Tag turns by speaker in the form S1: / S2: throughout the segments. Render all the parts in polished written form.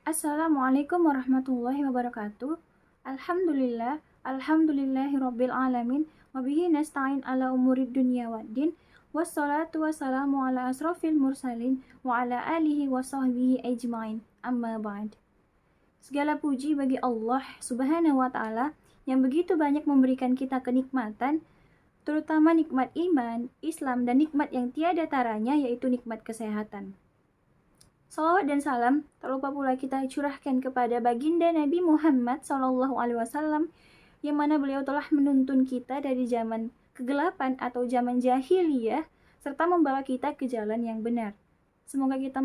S1: Assalamualaikum warahmatullahi wabarakatuh. Alhamdulillahirabbil alamin. Wabihi nasta'in ala umurid dunya waddin. Wassalatu wassalamu ala asrofil mursalin wa ala alihi wa sahbihi ajmain. Amma ba'd. Segala puji bagi Allah Subhanahu wa taala yang begitu banyak memberikan kita kenikmatan, terutama nikmat iman, Islam, dan nikmat yang tiada taranya, yaitu nikmat kesehatan. Salawat dan salam tak lupa pula kita curahkan kepada baginda Nabi Muhammad SAW, yang mana beliau telah menuntun kita dari zaman kegelapan atau zaman jahiliyah serta membawa kita ke jalan yang benar. Semoga kita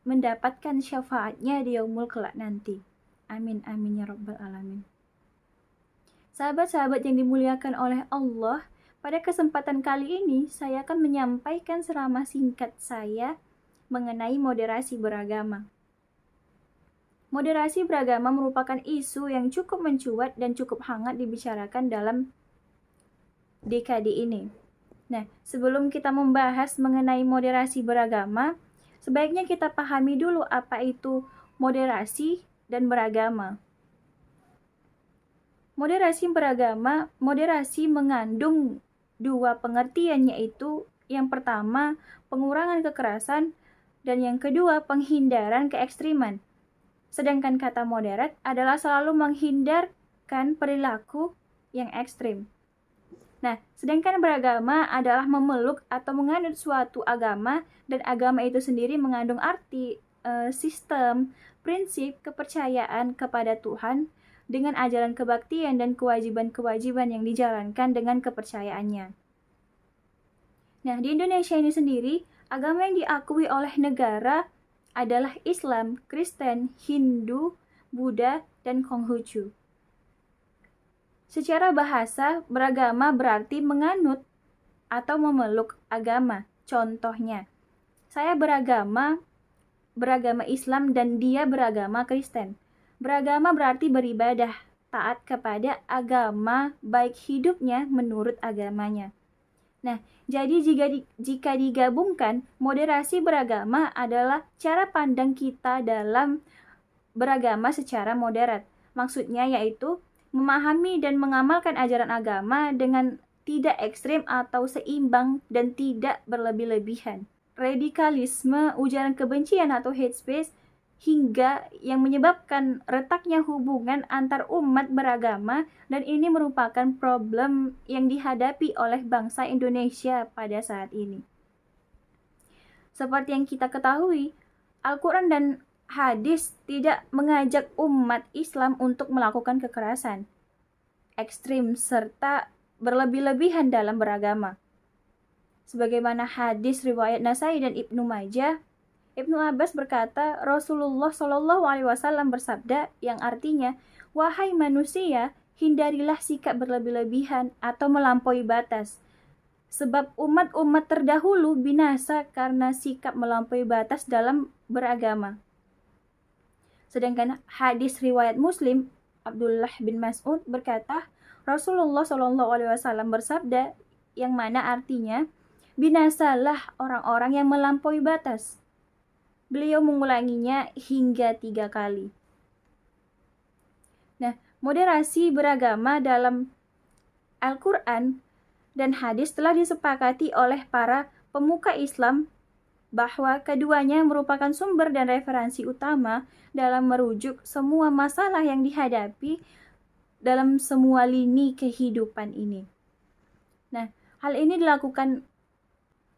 S1: mendapatkan syafaatnya di yaumul kelak nanti. Amin amin ya rabbal alamin. Sahabat-sahabat yang dimuliakan oleh Allah, pada kesempatan kali ini saya akan menyampaikan ceramah singkat saya mengenai moderasi beragama. Moderasi beragama merupakan isu yang cukup mencuat dan cukup hangat dibicarakan dalam dekade ini. Nah, sebelum kita membahas mengenai moderasi beragama, sebaiknya kita pahami dulu apa itu moderasi dan beragama. Moderasi mengandung dua pengertian, yaitu yang pertama, pengurangan kekerasan, dan yang kedua, penghindaran keekstriman. Sedangkan kata moderat adalah selalu menghindarkan perilaku yang ekstrim. Nah, sedangkan beragama adalah memeluk atau menganut suatu agama, dan agama itu sendiri mengandung arti, sistem, prinsip, kepercayaan kepada Tuhan dengan ajaran kebaktian dan kewajiban-kewajiban yang dijalankan dengan kepercayaannya. Nah, di Indonesia ini sendiri, agama yang diakui oleh negara adalah Islam, Kristen, Hindu, Buddha, dan Konghucu. Secara bahasa, beragama berarti menganut atau memeluk agama. Contohnya, saya beragama Islam dan dia beragama Kristen. Beragama berarti beribadah, taat kepada agama, baik hidupnya menurut agamanya. Nah, jadi jika digabungkan, moderasi beragama adalah cara pandang kita dalam beragama secara moderat. Maksudnya yaitu memahami dan mengamalkan ajaran agama dengan tidak ekstrim atau seimbang dan tidak berlebih-lebihan. Radikalisme, ujaran kebencian atau hate speech, hingga yang menyebabkan retaknya hubungan antar umat beragama, dan ini merupakan problem yang dihadapi oleh bangsa Indonesia pada saat ini. Seperti yang kita ketahui, Al-Quran dan hadis tidak mengajak umat Islam untuk melakukan kekerasan ekstrim serta berlebih-lebihan dalam beragama. Sebagaimana hadis riwayat Nasai dan Ibnu Majah, Ibnu Abbas berkata, Rasulullah SAW bersabda, yang artinya, wahai manusia, hindarilah sikap berlebih-lebihan atau melampaui batas. Sebab umat-umat terdahulu binasa karena sikap melampaui batas dalam beragama. Sedangkan hadis riwayat Muslim, Abdullah bin Mas'ud berkata, Rasulullah SAW bersabda, yang mana artinya, binasalah orang-orang yang melampaui batas. Beliau mengulanginya hingga 3 kali. Nah, moderasi beragama dalam Al-Quran dan hadis telah disepakati oleh para pemuka Islam bahwa keduanya merupakan sumber dan referensi utama dalam merujuk semua masalah yang dihadapi dalam semua lini kehidupan ini. Nah, hal ini dilakukan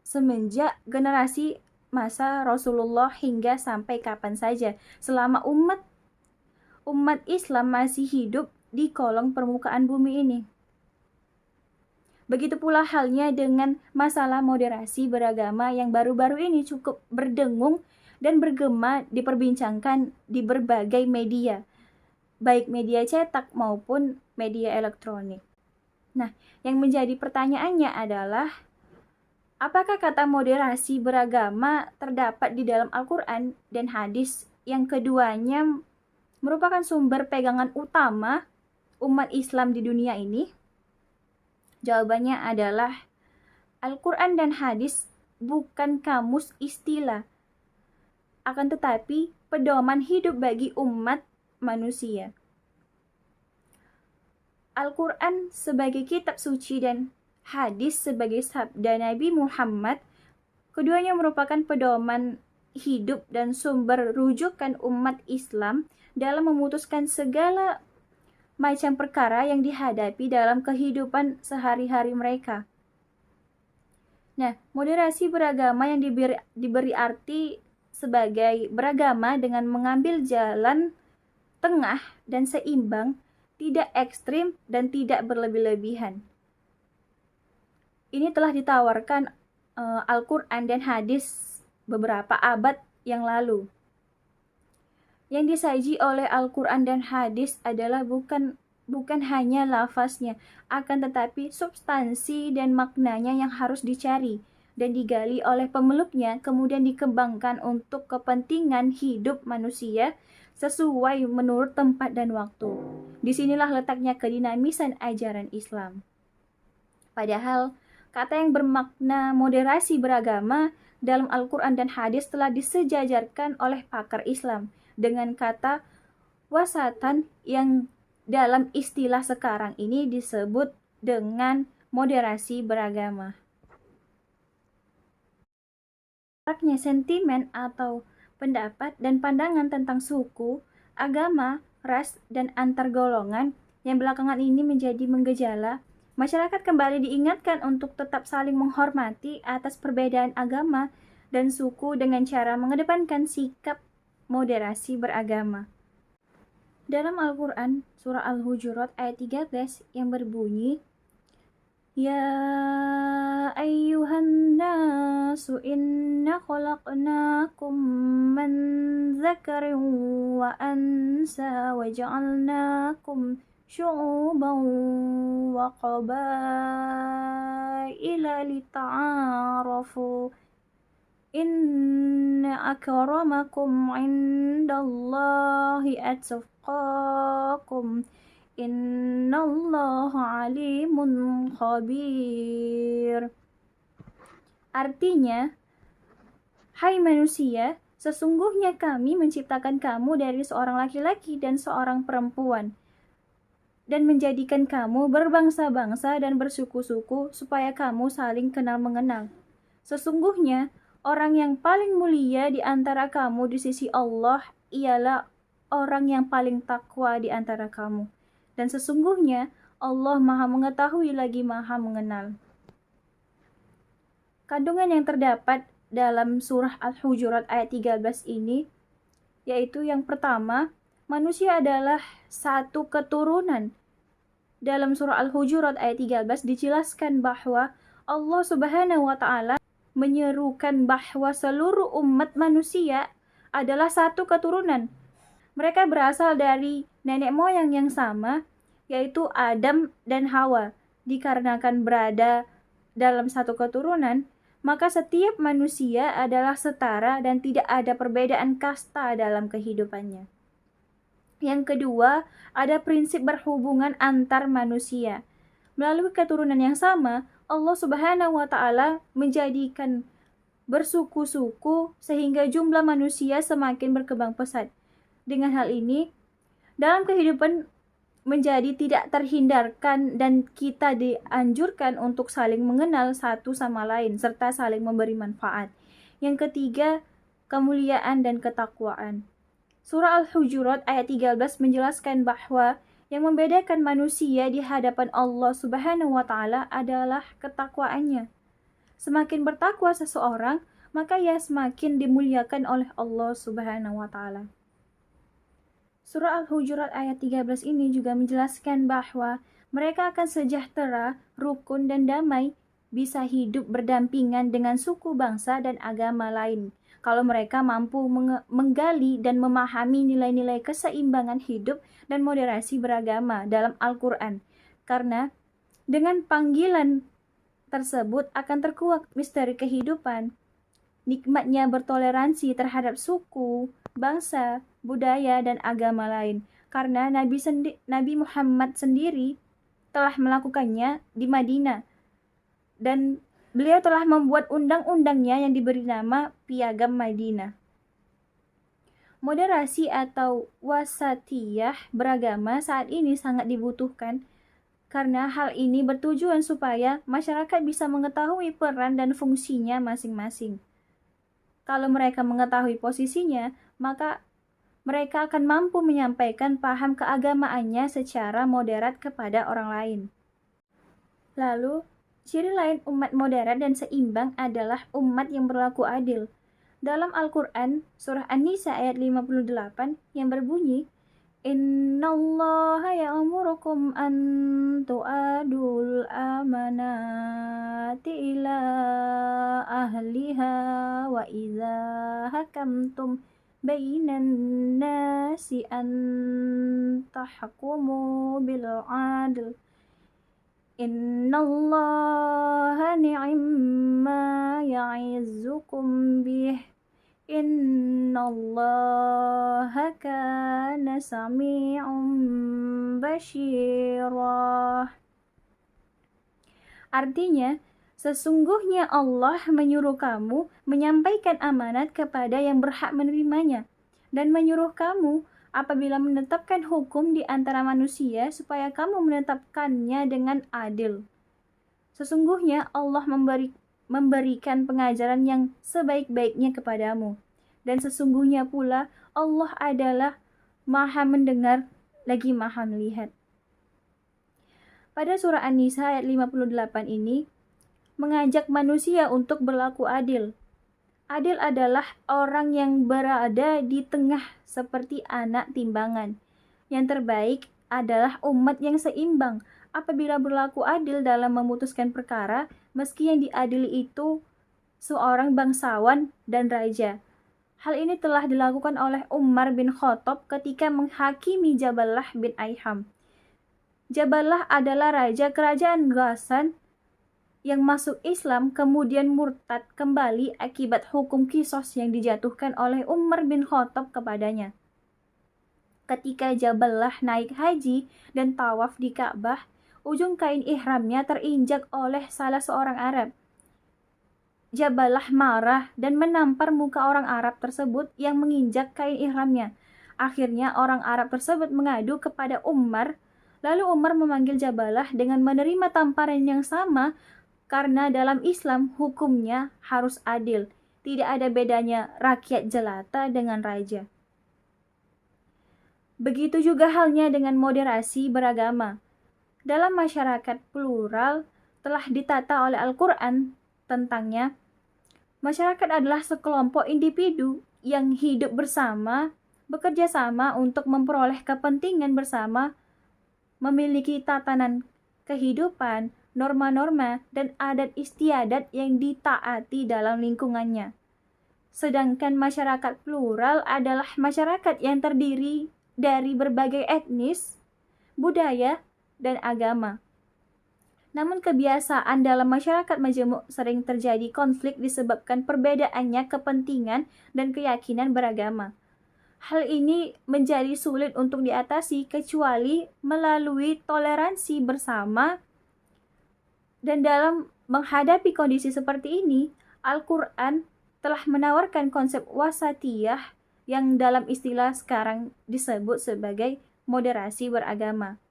S1: semenjak generasi masa Rasulullah hingga sampai kapan saja, selama umat Islam masih hidup di kolong permukaan bumi ini. Begitu pula halnya dengan masalah moderasi beragama yang baru-baru ini cukup berdengung dan bergema diperbincangkan di berbagai media, baik media cetak maupun media elektronik. Nah, yang menjadi pertanyaannya adalah, apakah kata moderasi beragama terdapat di dalam Al-Quran dan hadis yang keduanya merupakan sumber pegangan utama umat Islam di dunia ini? Jawabannya adalah, Al-Quran dan hadis bukan kamus istilah, akan tetapi pedoman hidup bagi umat manusia. Al-Quran sebagai kitab suci dan hadis sebagai sabda Nabi Muhammad, keduanya merupakan pedoman hidup dan sumber rujukan umat Islam dalam memutuskan segala macam perkara yang dihadapi dalam kehidupan sehari-hari mereka. Nah, moderasi beragama yang diberi arti sebagai beragama dengan mengambil jalan tengah dan seimbang, tidak ekstrim dan tidak berlebih-lebihan. Ini telah ditawarkan Al-Quran dan hadis beberapa abad yang lalu. Yang disaji oleh Al-Quran dan hadis adalah bukan hanya lafaznya, akan tetapi substansi dan maknanya yang harus dicari dan digali oleh pemeluknya, kemudian dikembangkan untuk kepentingan hidup manusia sesuai menurut tempat dan waktu. Disinilah letaknya kedinamisan ajaran Islam. Padahal, kata yang bermakna moderasi beragama dalam Al-Quran dan hadis telah disejajarkan oleh pakar Islam dengan kata wasatan yang dalam istilah sekarang ini disebut dengan moderasi beragama. Maraknya sentimen atau pendapat dan pandangan tentang suku, agama, ras, dan antar golongan yang belakangan ini menjadi menggejala, masyarakat kembali diingatkan untuk tetap saling menghormati atas perbedaan agama dan suku dengan cara mengedepankan sikap moderasi beragama. Dalam Al-Quran, surah Al-Hujurat ayat 13 yang berbunyi, Ya ayyuhan nasu inna khalaqnakum min dzakarin wa ansa wa ja'alnakum syu'uban wa qabaila lita'arafu inna akramakum indallahi atqakum innallaha alimun khabir. Artinya, hai manusia, sesungguhnya kami menciptakan kamu dari seorang laki-laki dan seorang perempuan, dan menjadikan kamu berbangsa-bangsa dan bersuku-suku supaya kamu saling kenal mengenal. Sesungguhnya, orang yang paling mulia di antara kamu di sisi Allah ialah orang yang paling takwa di antara kamu. Dan sesungguhnya Allah Maha Mengetahui lagi Maha Mengenal. Kandungan yang terdapat dalam surah Al-Hujurat ayat 13 ini, yaitu yang pertama, manusia adalah satu keturunan. Dalam surah Al-Hujurat ayat 13 dijelaskan bahwa Allah Subhanahu wa Ta'ala menyerukan bahwa seluruh umat manusia adalah satu keturunan. Mereka berasal dari nenek moyang yang sama, yaitu Adam dan Hawa. Dikarenakan berada dalam satu keturunan, maka setiap manusia adalah setara dan tidak ada perbedaan kasta dalam kehidupannya. Yang kedua, ada prinsip berhubungan antar manusia. Melalui keturunan yang sama, Allah Subhanahu wa Ta'ala menjadikan bersuku-suku sehingga jumlah manusia semakin berkembang pesat. Dengan hal ini, dalam kehidupan menjadi tidak terhindarkan dan kita dianjurkan untuk saling mengenal satu sama lain serta saling memberi manfaat. Yang ketiga, kemuliaan dan ketakwaan. Surah Al-Hujurat ayat 13 menjelaskan bahwa yang membedakan manusia di hadapan Allah Subhanahu wa Ta'ala adalah ketakwaannya. Semakin bertakwa seseorang, maka ia semakin dimuliakan oleh Allah Subhanahu wa Ta'ala. Surah Al-Hujurat ayat 13 ini juga menjelaskan bahwa mereka akan sejahtera, rukun, dan damai, bisa hidup berdampingan dengan suku, bangsa, dan agama lain. Kalau mereka mampu menggali dan memahami nilai-nilai keseimbangan hidup dan moderasi beragama dalam Al-Quran. Karena dengan panggilan tersebut akan terkuak misteri kehidupan, nikmatnya bertoleransi terhadap suku, bangsa, budaya, dan agama lain. Karena Nabi Muhammad sendiri telah melakukannya di Madinah. Dan beliau telah membuat undang-undangnya yang diberi nama Piagam Madinah. Moderasi atau wasatiyah beragama saat ini sangat dibutuhkan karena hal ini bertujuan supaya masyarakat bisa mengetahui peran dan fungsinya masing-masing. Kalau mereka mengetahui posisinya, maka mereka akan mampu menyampaikan paham keagamaannya secara moderat kepada orang lain. Lalu, ciri lain umat moderat dan seimbang adalah umat yang berlaku adil. Dalam Al-Quran, surah An-Nisa ayat 58 yang berbunyi, Innallaha ya'murukum an tu'adul amanati ila ahliha wa idza hakamtum bainan nasi an tahkumu bil adl. Innallaha ni'ma ya'izukum bih. Innallaha kana sami'un basyira. Artinya, sesungguhnya Allah menyuruh kamu menyampaikan amanat kepada yang berhak menerimanya dan menyuruh kamu apabila menetapkan hukum di antara manusia supaya kamu menetapkannya dengan adil. Sesungguhnya Allah memberikan pengajaran yang sebaik-baiknya kepadamu. Dan sesungguhnya pula Allah adalah Maha mendengar lagi Maha melihat. Pada surah An-Nisa ayat 58 ini mengajak manusia untuk berlaku adil. Adil adalah orang yang berada di tengah seperti anak timbangan. Yang terbaik adalah umat yang seimbang apabila berlaku adil dalam memutuskan perkara, meski yang diadili itu seorang bangsawan dan raja. Hal ini telah dilakukan oleh Umar bin Khattab ketika menghakimi Jabalah bin Aiham. Jabalah adalah raja kerajaan Ghassan yang masuk Islam kemudian murtad kembali akibat hukum Qisas yang dijatuhkan oleh Umar bin Khattab kepadanya. Ketika Jabalah naik haji dan tawaf di Ka'bah, ujung kain ihramnya terinjak oleh salah seorang Arab. Jabalah marah dan menampar muka orang Arab tersebut yang menginjak kain ihramnya. Akhirnya orang Arab tersebut mengadu kepada Umar, lalu Umar memanggil Jabalah dengan menerima tamparan yang sama karena dalam Islam hukumnya harus adil. Tidak ada bedanya rakyat jelata dengan raja. Begitu juga halnya dengan moderasi beragama. Dalam masyarakat plural telah ditata oleh Al-Quran tentangnya, masyarakat adalah sekelompok individu yang hidup bersama, bekerja sama untuk memperoleh kepentingan bersama, memiliki tatanan kehidupan, norma-norma, dan adat istiadat yang ditaati dalam lingkungannya. Sedangkan masyarakat plural adalah masyarakat yang terdiri dari berbagai etnis, budaya, dan agama. Namun kebiasaan dalam masyarakat majemuk sering terjadi konflik disebabkan perbedaannya kepentingan dan keyakinan beragama. Hal ini menjadi sulit untuk diatasi kecuali melalui toleransi bersama. Dan dalam menghadapi kondisi seperti ini, Al-Quran telah menawarkan konsep wasatiyah yang dalam istilah sekarang disebut sebagai moderasi beragama.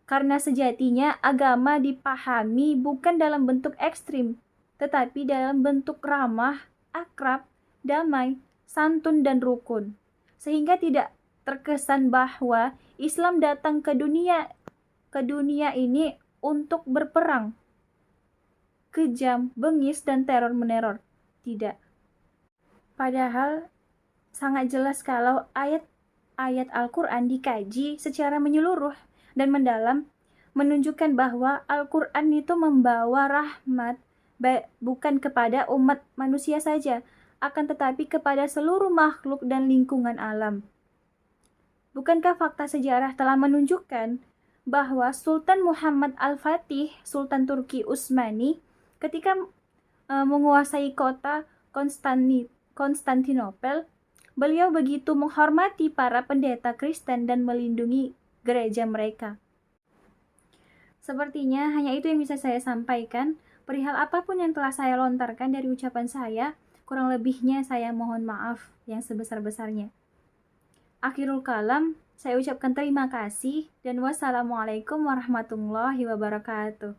S1: Karena sejatinya agama dipahami bukan dalam bentuk ekstrim, tetapi dalam bentuk ramah, akrab, damai, santun, dan rukun. Sehingga tidak terkesan bahwa Islam datang ke dunia ini untuk berperang, kejam, bengis, dan teror-meneror. Tidak. Padahal sangat jelas kalau ayat-ayat Al-Quran dikaji secara menyeluruh dan mendalam, menunjukkan bahwa Al-Quran itu membawa rahmat bukan kepada umat manusia saja, akan tetapi kepada seluruh makhluk dan lingkungan alam. Bukankah fakta sejarah telah menunjukkan bahwa Sultan Muhammad Al-Fatih, Sultan Turki Utsmani, ketika menguasai kota Konstantinopel, beliau begitu menghormati para pendeta Kristen dan melindungi gereja mereka. Sepertinya hanya itu yang bisa saya sampaikan. Perihal apapun yang telah saya lontarkan dari ucapan saya, Kurang lebihnya saya mohon maaf yang sebesar-besarnya. Akhirul kalam, saya ucapkan terima kasih dan wassalamualaikum warahmatullahi wabarakatuh.